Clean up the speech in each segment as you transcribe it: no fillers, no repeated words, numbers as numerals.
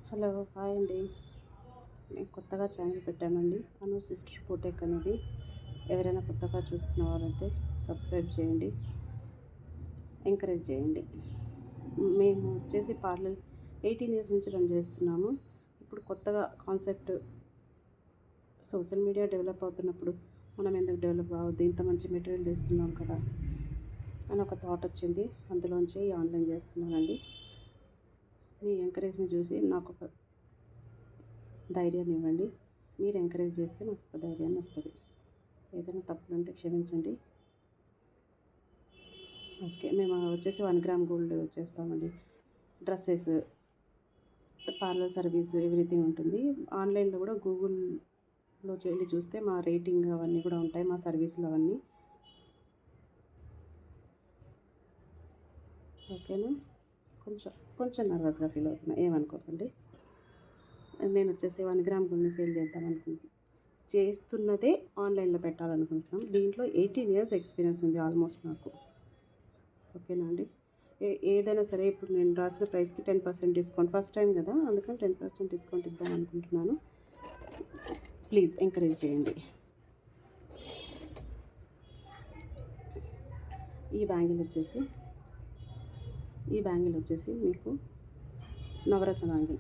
Hello hi అండి. మేము కొత్తగా ఛానల్ పెట్టామండి, అను సిస్టర్ బోటెక్ అనేది. ఎవరైనా కొత్తగా చూస్తున్న వాళ్ళైతే సబ్స్క్రైబ్ చేయండి, ఎంకరేజ్ చేయండి. మేము వచ్చేసి పార్లర్ 18 ఇయర్స్ నుంచి రన్ చేస్తున్నాము. ఇప్పుడు కొత్తగా కాన్సెప్ట్ సోషల్ మీడియా డెవలప్ అవుతున్నప్పుడు మనం ఎందుకు డెవలప్ కావద్దు, ఇంత మంచి మెటీరియల్ ఇస్తున్నాం కదా అని ఒక థాట్ వచ్చింది. అందులోంచి ఆన్లైన్ చేస్తున్నానండి. మీ ఎంకరేజ్ని చూసి నాకు ఒక ధైర్యాన్ని ఇవ్వండి. మీరు ఎంకరేజ్ చేస్తే నాకు ఒక ధైర్యాన్ని వస్తుంది. ఏదైనా తప్పులుంటే క్షమించండి. ఓకే, మేము వచ్చేసి 1 గ్రామ్ గోల్డ్ చేస్తామండి. డ్రెస్సెస్, పార్లర్ సర్వీస్, ఎవ్రీథింగ్ ఉంటుంది. ఆన్లైన్లో కూడా గూగుల్లో వెళ్ళి చూస్తే మా రేటింగ్ అవన్నీ కూడా ఉంటాయి, మా సర్వీసులు అవన్నీ. ఓకేనా? కొంచెం కొంచెం నర్వస్గా ఫీల్ అవుతున్నా, ఏమనుకోకండి. నేను వచ్చేసి 1 గ్రామ్ గోల్డ్ని సేల్ చేస్తున్నదే ఆన్లైన్లో పెట్టాలనుకుంటున్నాం. దీంట్లో 18 ఇయర్స్ ఎక్స్పీరియన్స్ ఉంది ఆల్మోస్ట్ నాకు. ఓకేనా అండి? ఏదైనా సరే ఇప్పుడు నేను రాసిన ప్రైస్కి 10% డిస్కౌంట్, ఫస్ట్ టైం కదా, అందుకని 10% డిస్కౌంట్ ఇద్దాం అనుకుంటున్నాను. ప్లీజ్ ఎంకరేజ్ చేయండి. ఈ బ్యాంగిల్ వచ్చేసి మీకు నవరత్న బ్యాంగిల్.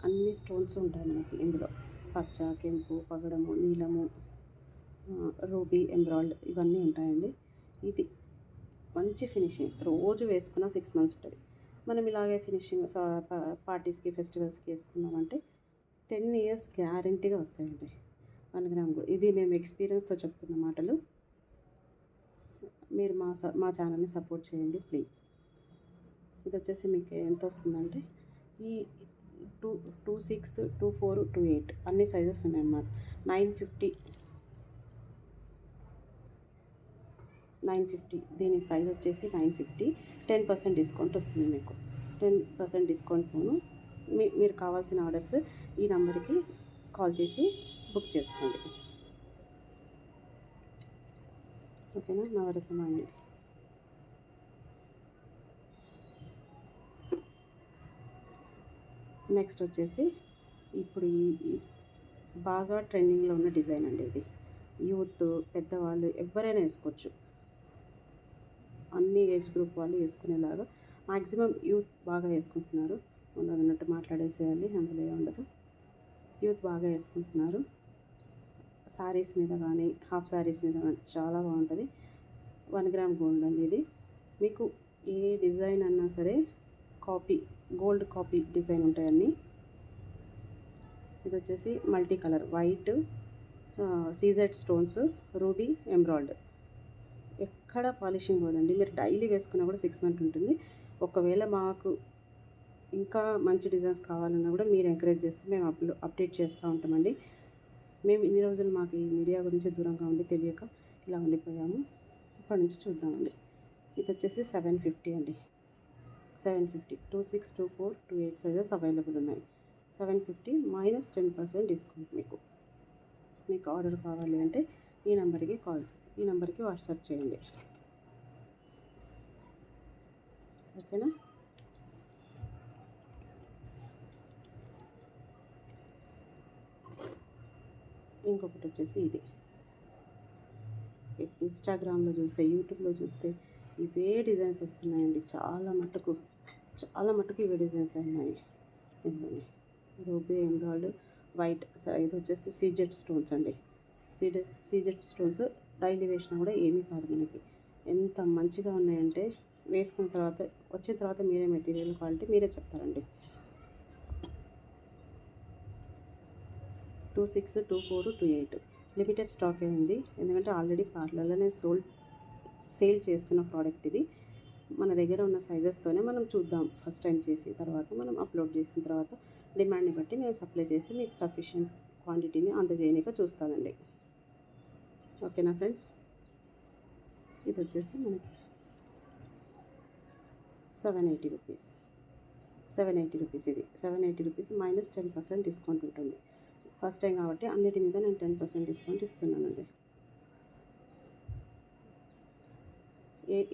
అన్ని స్టోన్స్ ఉంటాయి మనకి ఇందులో. పచ్చ, కెంపు, పగడము, నీలము, రూబీ, ఎమరాల్డ్ ఇవన్నీ ఉంటాయండి. ఇది మంచి ఫినిషింగ్, రోజు వేసుకున్న 6 మంత్స్ ఉంటుంది. మనం ఇలాగే ఫినిషింగ్ పార్టీస్కి, ఫెస్టివల్స్కి వేసుకున్నామంటే 10 ఇయర్స్ గ్యారంటీగా వస్తాయండి. 1 గ్రామ్ గోల్డ్. ఇది మేము ఎక్స్పీరియన్స్తో చెప్తున్న మాటలు. మీరు మా ఛానల్ని సపోర్ట్ చేయండి ప్లీజ్. ఇది వచ్చేసి మీకు ఎంత వస్తుందంటే ఈ 26, 24, 28 అన్ని సైజెస్ ఉన్నాయన్నమాట. 950 దీని ప్రైస్ వచ్చేసి 950. 10% డిస్కౌంట్ వస్తుంది మీకు. 10% డిస్కౌంట్ పోను. మీరు కావాల్సిన ఆర్డర్స్ ఈ నెంబర్కి కాల్ చేసి బుక్ చేసుకోండి. ఓకేనా? నవరత్న బ్యాంగిల్స్. నెక్స్ట్ వచ్చేసి ఇప్పుడు ఈ బాగా ట్రెండింగ్లో ఉన్న డిజైన్ అండి ఇది. యూత్, పెద్దవాళ్ళు ఎవరైనా వేసుకోవచ్చు. అన్ని ఏజ్ గ్రూప్ వాళ్ళు వేసుకునేలాగా. మ్యాక్సిమం యూత్ బాగా వేసుకుంటున్నారు. ఉన్నట్టు మాట్లాడేసేయాలి, అందులో ఉండదు. యూత్ బాగా వేసుకుంటున్నారు. శారీస్ మీద కానీ, హాఫ్ శారీస్ మీద కానీ చాలా బాగుంటుంది. 1 గ్రామ్ గోల్డ్ అండి ఇది. మీకు ఏ డిజైన్ అన్నా సరే గోల్డ్ కాపీ డిజైన్ ఉంటాయన్నీ. ఇది వచ్చేసి multi colour, white, CZ stones, ruby, emerald. ఎక్కడ పాలిషింగ్ పోదండి. మీరు డైలీ వేసుకున్నా కూడా 6 మంత్స్ ఉంటుంది. ఒకవేళ మాకు ఇంకా మంచి డిజైన్స్ కావాలన్నా కూడా మీరు ఎంకరేజ్ చేస్తే మేము అప్డేట్ చేస్తూ ఉంటామండి. మేము ఇన్ని రోజులు మాకు ఈ మీడియా గురించి దూరంగా ఉండి తెలియక ఇలా ఉండిపోయాము. ఇప్పటి నుంచి చూద్దామండి. ఇది వచ్చేసి 750 అండి. 750, 26, 24, 28 సైజెస్ అవైలబుల్ ఉన్నాయి. 750 మైనస్ 10% డిస్కౌంట్ మీకు ఆర్డర్ కావాలి అంటే ఈ నెంబర్కి వాట్సాప్ చేయండి. ఓకేనా? ఇంకొకటి వచ్చేసి ఇది. ఇన్స్టాగ్రామ్లో చూస్తే, యూట్యూబ్లో చూస్తే ఇవే డిజైన్స్ వస్తున్నాయండి. చాలా మటుకు ఇవే డిజైన్స్ ఉన్నాయి. ఇదిగోండి, రూబీ, ఎమరాల్డ్, వైట్. ఇది వచ్చేసి సీజెడ్ స్టోన్స్ అండి. సీజెడ్ స్టోన్స్ డైలీ వేసినా కూడా ఏమీ కాదు మనకి. ఎంత మంచిగా ఉన్నాయంటే వచ్చిన తర్వాత మీరే మెటీరియల్ క్వాలిటీ మీరే చెప్తారండి. 26, 24, 28 లిమిటెడ్ స్టాక్ అయింది. ఎందుకంటే ఆల్రెడీ పార్లర్లోనే సేల్ చేస్తున్న ప్రోడక్ట్ ఇది. మన దగ్గర ఉన్న సైజెస్తోనే మనం చూద్దాం. ఫస్ట్ టైం చేసి తర్వాత మనం అప్లోడ్ చేసిన తర్వాత డిమాండ్ని బట్టి నేను సప్లై చేసి మీకు సఫిషియెంట్ క్వాంటిటీని అందజేయనిక చూస్తానండి. ఓకేనా ఫ్రెండ్స్? ఇది వచ్చేసి మనకి 780 రూపీస్. 780 రూపీస్ ఇది. 780 రూపీస్ మైనస్ 10% డిస్కౌంట్ ఉంటుంది. ఫస్ట్ టైం కాబట్టి అన్నిటి మీద నేను 10% డిస్కౌంట్ ఇస్తున్నానండి.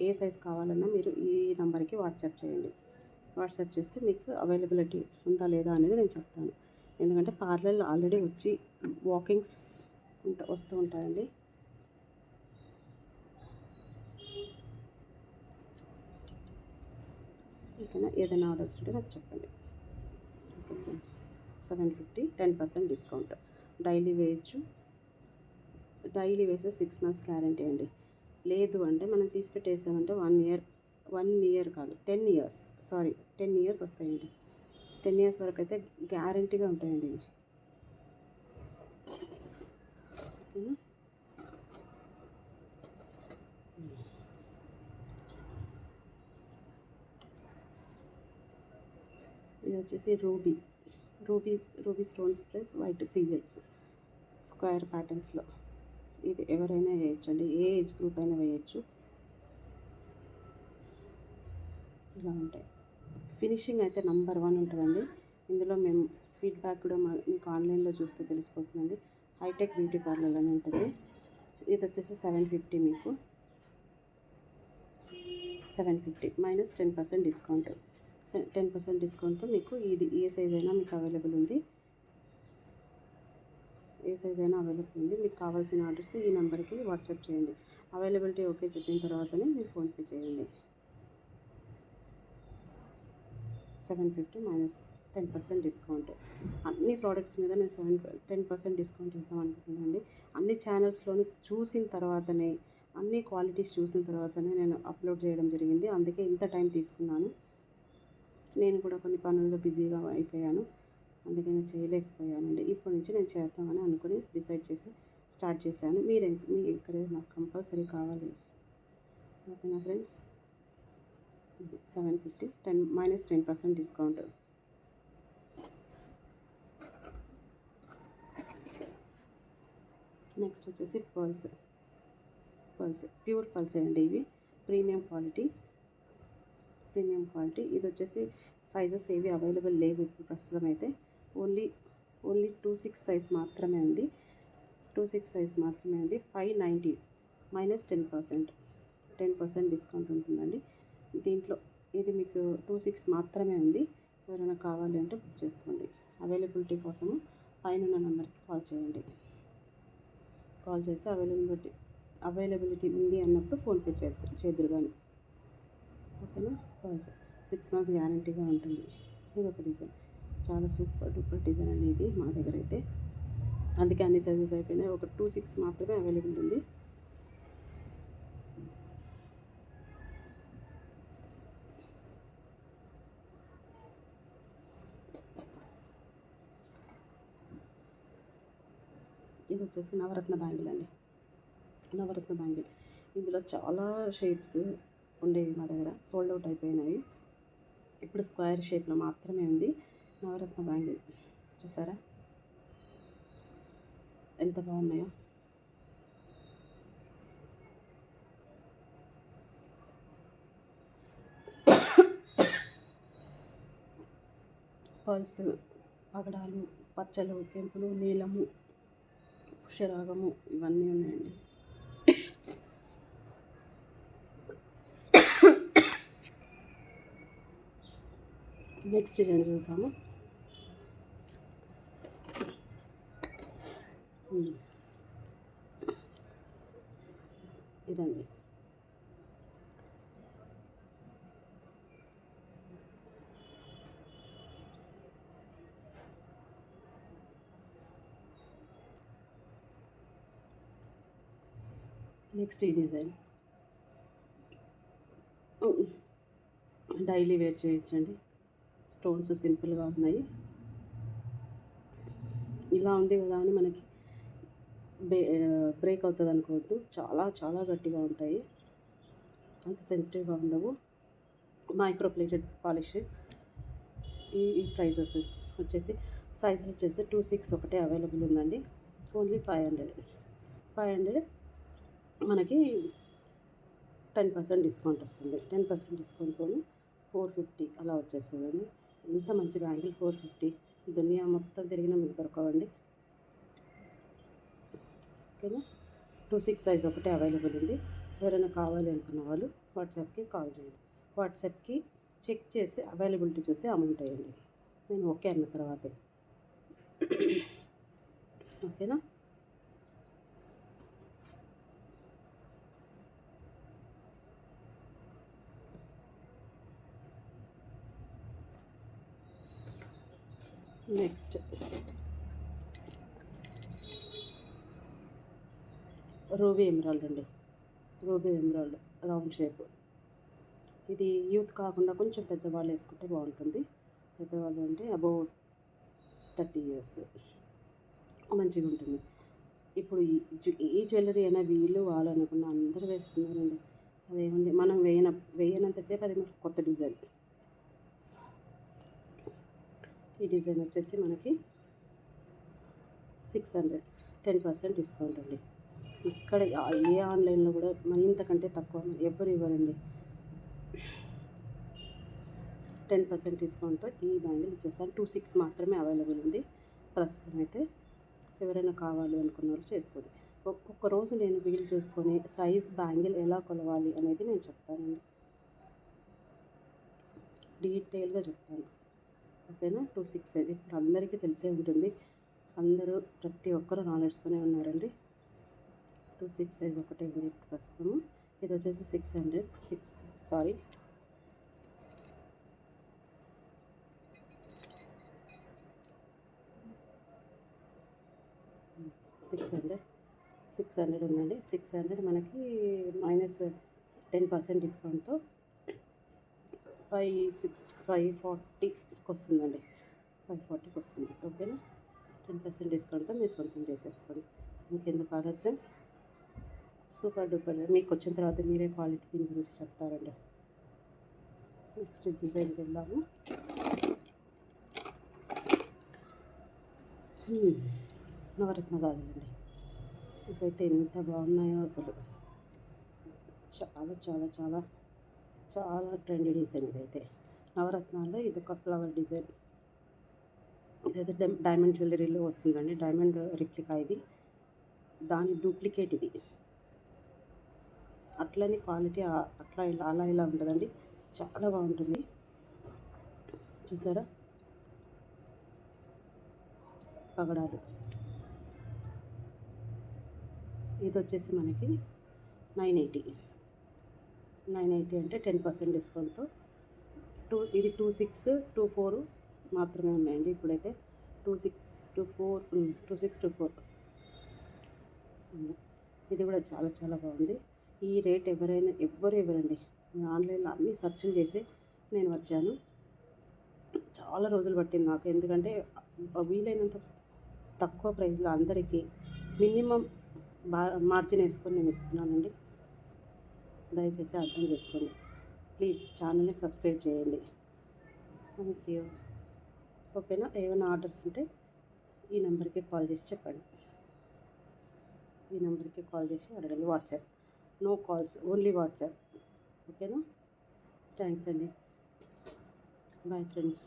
ఏ సైజ్ కావాలన్నా మీరు ఈ నెంబర్కి వాట్సాప్ చేయండి. వాట్సాప్ చేస్తే మీకు అవైలబిలిటీ ఉందా లేదా అనేది నేను చెప్తాను. ఎందుకంటే పార్లర్లో ఆల్రెడీ వచ్చి వాకింగ్స్ వస్తూ ఉంటాయండి. ఓకేనా, ఏదైనా ఆర్డర్స్ ఉంటే నాకు చెప్పండి. Okay friends, 750 10% discount. డైలీ వేయచ్చు. డైలీ వేస్తే 6 months గ్యారంటీ అండి. లేదు అంటే మనం తీసి పెట్టేసామంటే 1 year కాదు 10 years, 10 years వస్తాయండి. 10 years వరకు అయితే గ్యారంటీగా ఉంటాయండి ఇవి. ఓకేనా, ఇది వచ్చేసి రూబీ స్టోన్స్ ప్లస్ వైట్ సీజెట్స్ స్క్వేర్ ప్యాటర్న్స్లో. ఇది ఎవరైనా వేయచ్చండి, ఏ ఏజ్ గ్రూప్ అయినా వేయచ్చు. ఇలా ఉంటాయి. ఫినిషింగ్ అయితే నంబర్ 1 ఉంటుందండి. ఇందులో మేము ఫీడ్బ్యాక్ కూడా మీకు ఆన్లైన్లో చూస్తే తెలిసిపోతుందండి. హైటెక్ బ్యూటీ పార్లర్ అని ఉంటుంది. ఇది వచ్చేసి 750, మీకు 750 మైనస్ 10% డిస్కౌంట్. 10% డిస్కౌంట్తో మీకు ఇది ఏ సైజ్ అయినా మీకు అవైలబుల్ ఉంది. మీకు కావాల్సిన ఆర్డర్స్ ఈ నెంబర్కి వాట్సాప్ చేయండి. అవైలబిలిటీ ఓకే చెప్పిన తర్వాతనే మీరు ఫోన్పే చేయండి. 750 మైనస్ 10% డిస్కౌంట్. అన్ని ప్రోడక్ట్స్ మీద నేను 10% డిస్కౌంట్ ఇద్దాం అనుకుంటున్నానండి. అన్ని ఛానల్స్లోని చూసిన తర్వాతనే, అన్ని క్వాలిటీస్ చూసిన తర్వాతనే నేను అప్లోడ్ చేయడం జరిగింది. అందుకే ఇంత టైం తీసుకున్నాను. నేను కూడా కొన్ని పనుల్లో బిజీగా అయిపోయాను, అందుకని చేయలేకపోయానండి. ఇప్పటి నుంచి నేను చేద్దామని అనుకుని డిసైడ్ చేసి స్టార్ట్ చేశాను. మీ ఎంకరేజ్ నాకు కంపల్సరీ కావాలి. ఓకేనా ఫ్రెండ్స్, 750 మైనస్ 10% డిస్కౌంట్. నెక్స్ట్ వచ్చేసి పర్ల్స్ ప్యూర్ పర్ల్స్ అండి. ఇవి ప్రీమియం క్వాలిటీ. ఇది వచ్చేసి సైజెస్ ఏవి అవైలబుల్ లేవు ఇప్పుడు ప్రస్తుతం అయితే. ఓన్లీ 26 సైజ్ మాత్రమే ఉంది. 590 మైనస్ 10% డిస్కౌంట్ ఉంటుందండి దీంట్లో. ఇది మీకు 26 మాత్రమే ఉంది. ఎవరైనా కావాలి అంటే బుక్ చేసుకోండి. అవైలబిలిటీ కోసము పైన నెంబర్కి కాల్ చేయండి. కాల్ చేస్తే అవైలబిలిటీ ఉంది అన్నప్పుడు ఫోన్పే చేద్దరు కానీ. ఓకేనా, 6 months గ్యారంటీగా ఉంటుంది. ఇది ఒక డిజైన్, చాలా సూపర్ డూపర్ డిజైన్ అండి ఇది మా దగ్గర అయితే. అందుకే అన్ని సైజెస్ అయిపోయినాయి. ఒక 26 మాత్రమే అవైలబుల్ ఉంది. ఇది వచ్చేసి నవరత్న బ్యాంగిల్ అండి. ఇందులో చాలా షేప్స్ ఉండేవి మా దగ్గర, సోల్డ్ అవుట్ అయిపోయినాయి. ఇప్పుడు స్క్వేర్ షేప్లో మాత్రమే ఉంది నవరత్న బ్యాంగిల్. చూసారా ఎంత బాగున్నాయో. పర్ల్స్, పగడాలు, పచ్చలు, కెంపులు, నీలము, పుష్యరాగము ఇవన్నీ ఉన్నాయండి. నెక్స్ట్ డిజైన్ చూద్దాము. ఇదండి, నెక్స్ట్ ఈ డిజైన్ డైలీ వేర్ చేయొచ్చండి. స్టోన్స్ సింపుల్గా ఉన్నాయి. ఇలా ఉంది కదా అని మనకి బ్రేక్ అవుతుంది అనుకోవద్దు. చాలా చాలా గట్టిగా ఉంటాయి, అంత సెన్సిటివ్గా ఉండవు. Micro plated polish. ఈ ప్రైజెస్ వచ్చేసి సైజెస్ వచ్చేసి 26 ఒకటే అవైలబుల్ ఉందండి. ఓన్లీ 500 మనకి 10% డిస్కౌంట్ వస్తుంది. 10% డిస్కౌంట్తో 450 అలా వచ్చేస్తుందండి. ఇంత మంచి బ్యాంగిల్ 450 దునియా మొత్తం తిరిగినా మీకు దొరకవండి. ఓకేనా, 26 సైజ్ ఒకటే అవైలబుల్ ఉంది. ఎవరైనా కావాలి అనుకున్న వాళ్ళు వాట్సాప్కి కాల్ చేయండి. వాట్సాప్కి చెక్ చేసి అవైలబిలిటీ చూసి అమౌంట్ వేయండి. నేను ఓకే అన్న తర్వాతే. ఓకేనా? నెక్స్ట్ రూబీ ఎమరాల్డ్ అండి. Ruby emerald round shape. ఇది యూత్ కాకుండా కొంచెం పెద్దవాళ్ళు వేసుకుంటే బాగుంటుంది. పెద్దవాళ్ళు అంటే అబౌవ్ 30 years మంచిగా ఉంటుంది. ఇప్పుడు ఈ జ్యువెలరీ అయినా వీళ్ళు వాళ్ళు అనుకున్న అందరూ వేస్తున్నారండి. అదేముంది, మనం వేయనంతసేపు అది మనకు కొత్త డిజైన్. ఈ డిజైన్ వచ్చేసి మనకి 600, 10% డిస్కౌంట్ అండి. ఇక్కడ ఏ ఆన్లైన్లో కూడా మరి ఇంతకంటే తక్కువ ఎవరు ఇవ్వరండి. 10% డిస్కౌంట్తో ఈ బ్యాంగిల్ ఇచ్చేస్తాను. 26 మాత్రమే అవైలబుల్ ఉంది ప్రస్తుతం అయితే. ఎవరైనా కావాలి అనుకున్న వాళ్ళు చేసుకోండి. ఒక్కొక్క రోజు నేను వీలు చూసుకొని సైజ్ బ్యాంగిల్ ఎలా కొలవాలి అనేది నేను చెప్తానండి, డీటెయిల్గా చెప్తాను. ఓకేనా? 26 ఇది ఇప్పుడు అందరికీ తెలిసే ఉంటుంది. అందరూ ప్రతి ఒక్కరూ నాలెడ్జ్తోనే ఉన్నారండి. 26 సైజ్ ఒకటే ఉంది ఇప్పుడు ప్రస్తుతము. ఇది వచ్చేసి 600 600 ఉందండి. 600 మనకి -10% డిస్కౌంట్తో 540కి వస్తుందండి. 540కి వస్తుంది. ఓకేనా? 10% డిస్కౌంట్తో మీరు సొంతం చేసేసుకోండి. ఇంకెందుకు ఆలస్యం, సూపర్ డూపర్. మీకు వచ్చిన తర్వాత మీరే క్వాలిటీ దీని గురించి చెప్తారండి. నెక్స్ట్ డిజైన్కి వెళ్దాము. నవరత్న గాజులండి. ఇవైతే ఎంత బాగున్నాయో అసలు. చాలా చాలా చాలా చాలా ట్రెండీ డిజైన్ ఇదైతే. నవరత్నాల్లో ఇది ఒక ఫ్లవర్ డిజైన్. ఇదైతే డైమండ్ జ్యువెలరీలో వస్తుందండి. డైమండ్ రిప్లికా ఇది, దాని డూప్లికేట్ ఇది. అట్లని క్వాలిటీ అట్లా ఇలా ఉంటుందండి. చాలా బాగుంటుంది. చూసారా పగడాలు. ఇది వచ్చేసి మనకి 980 అంటే 10% డిస్కౌంట్తో ఇది 26, 24 మాత్రమే ఉన్నాయండి ఇప్పుడైతే. 26, 24 ఇది కూడా చాలా చాలా బాగుంది. ఈ రేట్ ఎవ్వరు ఇవ్వరండి. నేను ఆన్లైన్లో అన్నీ సెర్చ్లు చేసి నేను వచ్చాను. చాలా రోజులు పట్టింది నాకు, ఎందుకంటే వీలైనంత తక్కువ ప్రైస్లో అందరికీ మినిమం మార్జిన్ వేసుకొని నేను ఇస్తున్నానండి. దయచేసి అర్థం చేసుకోండి. ప్లీజ్ ఛానల్ని సబ్స్క్రైబ్ చేయండి. Thank you. ఓకేనా? ఏమైనా ఆర్డర్స్ ఉంటే ఈ నెంబర్కి కాల్ చేసి చెప్పండి. ఈ నెంబర్కి కాల్ చేసి అడగండి. WhatsApp, no calls, only WhatsApp. ఓకేనా? థ్యాంక్స్ అండి. Bye friends.